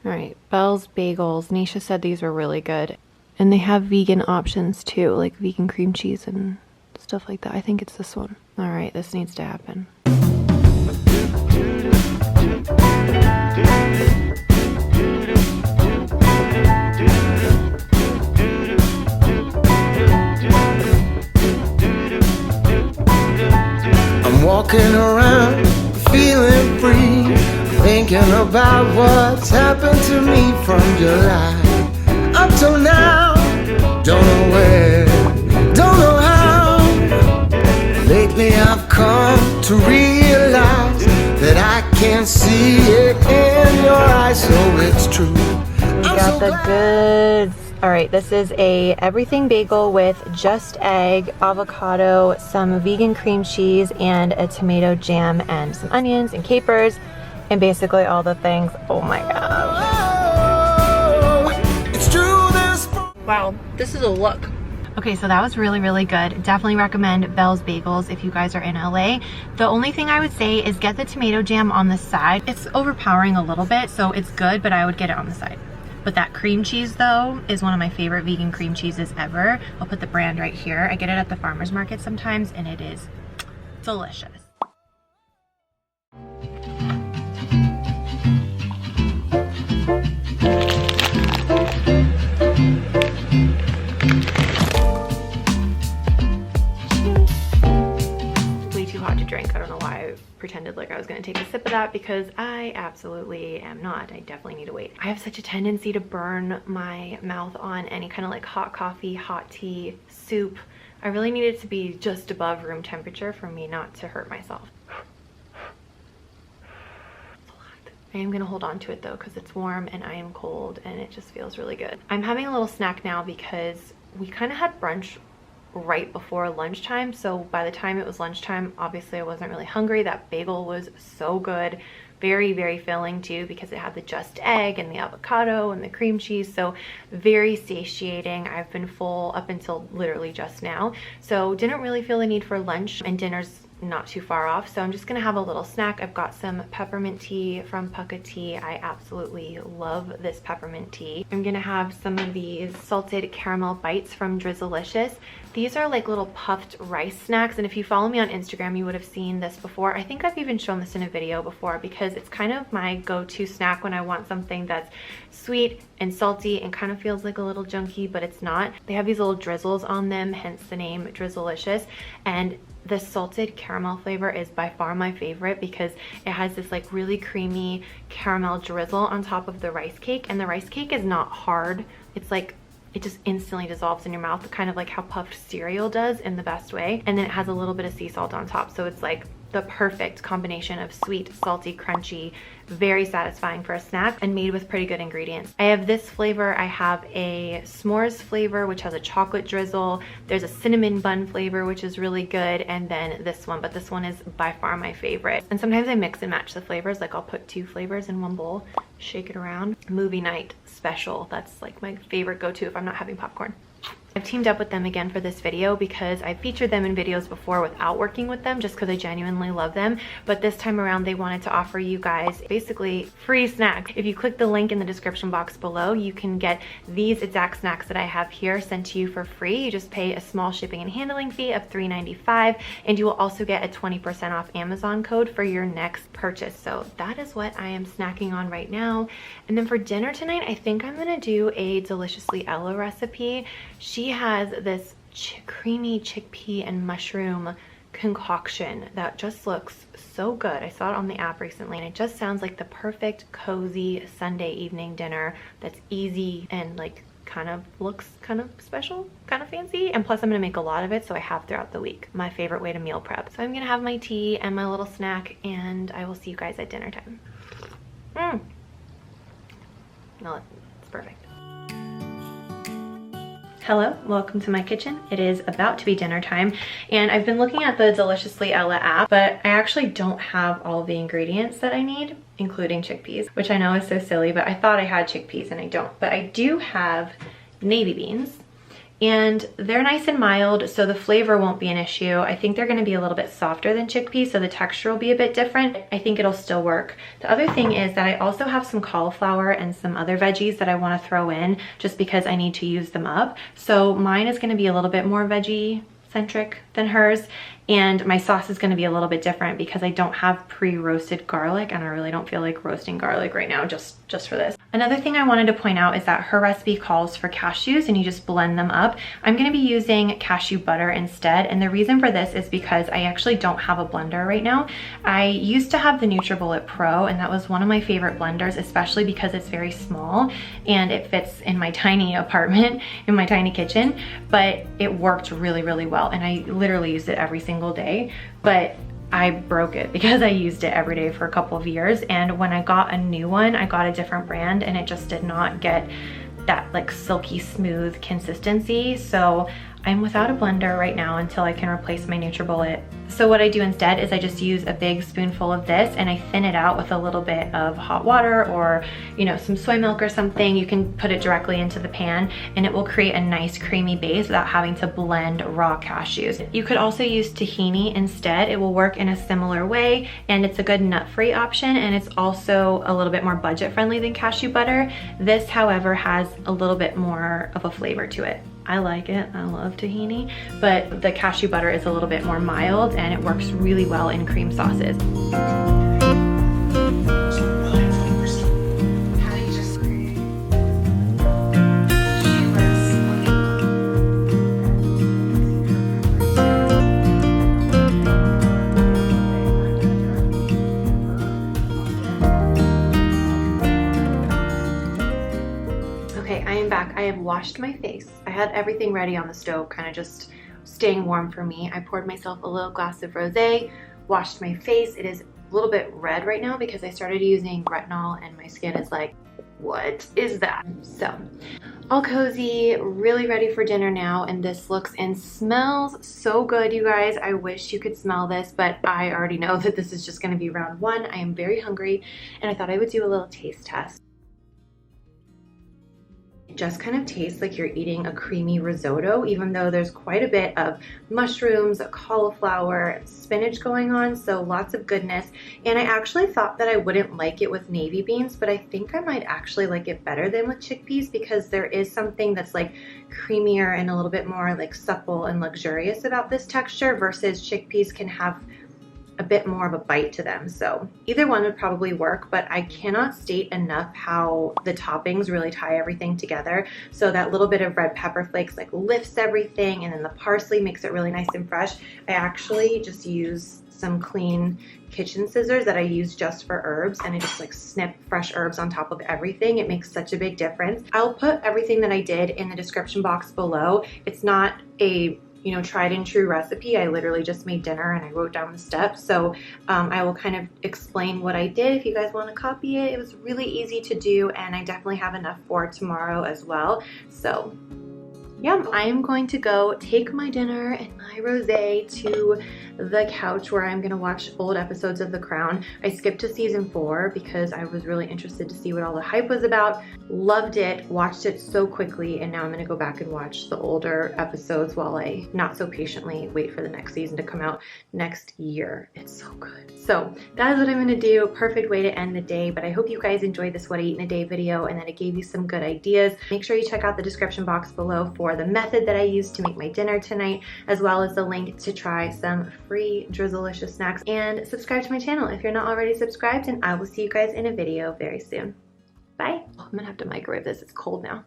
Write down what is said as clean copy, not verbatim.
All right, Belle's Bagels. Nisha said these were really good. And they have vegan options too, like vegan cream cheese and stuff like that. I think it's this one. All right, this needs to happen. I'm walking around feeling free, thinking about what's happened to me from July up till now. Don't know where, don't know how. Lately I've come to realize that I can see it in your eyes, so it's true. We got the goods. All right, this is a everything bagel with just egg, avocado, some vegan cream cheese, and a tomato jam, and some onions and capers, and basically all the things. Oh my gosh. Wow, this is a look. Okay, so that was really, really good. Definitely recommend Belle's Bagels if you guys are in LA. The only thing I would say is get the tomato jam on the side. It's overpowering a little bit, so it's good, but I would get it on the side. But that cream cheese though is one of my favorite vegan cream cheeses ever. I'll put the brand right here. I get it at the farmer's market sometimes, and it is delicious. Hot to drink. I don't know why I pretended like I was going to take a sip of that, because I absolutely am not. I definitely need to wait. I have such a tendency to burn my mouth on any kind of like hot coffee, hot tea, soup. I really need it to be just above room temperature for me not to hurt myself. It's a lot. I am going to hold on to it though, because it's warm and I am cold and it just feels really good. I'm having a little snack now because we kind of had brunch right before lunchtime, so by the time it was lunchtime, obviously I wasn't really hungry. That bagel was so good, very, very filling too, because it had the just egg and the avocado and the cream cheese, so very satiating. I've been full up until literally just now, so didn't really feel the need for lunch, and dinner's not too far off, so I'm just gonna have a little snack. I've got some peppermint tea from Pukka Tea. I absolutely love this peppermint tea. I'm gonna have some of these salted caramel bites from Drizzlicious. These are like little puffed rice snacks, and if you follow me on Instagram, you would have seen this before. I think I've even shown this in a video before, because it's kind of my go-to snack when I want something that's sweet and salty and kind of feels like a little junky, but it's not. They have these little drizzles on them, hence the name Drizzlicious, and the salted caramel flavor is by far my favorite, because it has this like really creamy caramel drizzle on top of the rice cake, and the rice cake is not hard. It's like it just instantly dissolves in your mouth, kind of like how puffed cereal does in the best way. And then it has a little bit of sea salt on top, so it's like the perfect combination of sweet, salty, crunchy, very satisfying for a snack, and made with pretty good ingredients. I have this flavor. I have a s'mores flavor, which has a chocolate drizzle. There's a cinnamon bun flavor, which is really good, and then this one, but this one is by far my favorite. And sometimes I mix and match the flavors, like I'll put 2 flavors in one bowl, shake it around. Movie night special, that's like my favorite go-to if I'm not having popcorn. I've teamed up with them again for this video because I featured them in videos before without working with them, just because I genuinely love them. But this time around, they wanted to offer you guys basically free snacks. If you click the link in the description box below, you can get these exact snacks that I have here sent to you for free. You just pay a small shipping and handling fee of $3.95, and you will also get a 20% off Amazon code for your next purchase. So that is what I am snacking on right now. And then for dinner tonight, I think I'm gonna do a Deliciously Ella recipe. She has this creamy chickpea and mushroom concoction that just looks so good. I saw it on the app recently, and it just sounds like the perfect cozy Sunday evening dinner that's easy and like kind of looks kind of special, kind of fancy, and plus I'm gonna make a lot of it so I have throughout the week. My favorite way to meal prep. So I'm gonna have my tea and my little snack, and I will see you guys at dinner time. No, it's perfect. Hello, welcome to my kitchen. It is about to be dinner time, and I've been looking at the Deliciously Ella app, but I actually don't have all of the ingredients that I need, including chickpeas, which I know is so silly, but I thought I had chickpeas and I don't. But I do have navy beans, and they're nice and mild, so the flavor won't be an issue. I think they're gonna be a little bit softer than chickpeas, so the texture will be a bit different. I think it'll still work. The other thing is that I also have some cauliflower and some other veggies that I wanna throw in just because I need to use them up. So mine is gonna be a little bit more veggie centric than hers, and my sauce is going to be a little bit different because I don't have pre-roasted garlic, and I really don't feel like roasting garlic right now just for this. Another thing I wanted to point out is that her recipe calls for cashews and you just blend them up. I'm going to be using cashew butter instead, and the reason for this is because I actually don't have a blender right now. I used to have the NutriBullet Pro, and that was one of my favorite blenders, especially because it's very small and it fits in my tiny apartment, in my tiny kitchen, but it worked really, really well, and I literally used it every single day. But I broke it because I used it every day for a couple of years, and when I got a new one, I got a different brand and it just did not get that like silky smooth consistency. So I'm without a blender right now until I can replace my NutriBullet. So what I do instead is I just use a big spoonful of this and I thin it out with a little bit of hot water or, you know, some soy milk or something. You can put it directly into the pan and it will create a nice creamy base without having to blend raw cashews. You could also use tahini instead. It will work in a similar way, and it's a good nut-free option, and it's also a little bit more budget friendly than cashew butter. This, however, has a little bit more of a flavor to it. I like it, I love tahini, but the cashew butter is a little bit more mild and it works really well in cream sauces. I have washed my face. I had everything ready on the stove, kind of just staying warm for me. I poured myself a little glass of rosé, washed my face. It is a little bit red right now because I started using retinol and my skin is like, what is that? So, all cozy, really ready for dinner now, and this looks and smells so good, you guys. I wish you could smell this, but I already know that this is just gonna be round one. I am very hungry, and I thought I would do a little taste test. It just kind of tastes like you're eating a creamy risotto, even though there's quite a bit of mushrooms, cauliflower, spinach going on, so lots of goodness. And I actually thought that I wouldn't like it with navy beans, but I think I might actually like it better than with chickpeas because there is something that's like creamier and a little bit more like supple and luxurious about this texture, versus chickpeas can have a bit more of a bite to them. So either one would probably work, but I cannot state enough how the toppings really tie everything together. So that little bit of red pepper flakes like lifts everything, and then the parsley makes it really nice and fresh. I actually just use some clean kitchen scissors that I use just for herbs, and I just like snip fresh herbs on top of everything. It makes such a big difference. I'll put everything that I did in the description box below. It's not a tried and true recipe. I literally just made dinner and I wrote down the steps. So I will kind of explain what I did if you guys want to copy it. It was really easy to do, and I definitely have enough for tomorrow as well. So yeah, I am going to go take my dinner and my rosé to the couch where I'm gonna watch old episodes of The Crown. I skipped to season 4 because I was really interested to see what all the hype was about. Loved it, watched it so quickly, and now I'm gonna go back and watch the older episodes while I not so patiently wait for the next season to come out next year. It's so good. So that is what I'm gonna do. Perfect way to end the day, but I hope you guys enjoyed this What I Eat in a Day video and that it gave you some good ideas. Make sure you check out the description box below for the method that I used to make my dinner tonight, as well as the link to try some free Drizzlicious snacks, and subscribe to my channel if you're not already subscribed, and I will see you guys in a video very soon. Bye. Oh, I'm gonna have to microwave this, it's cold now.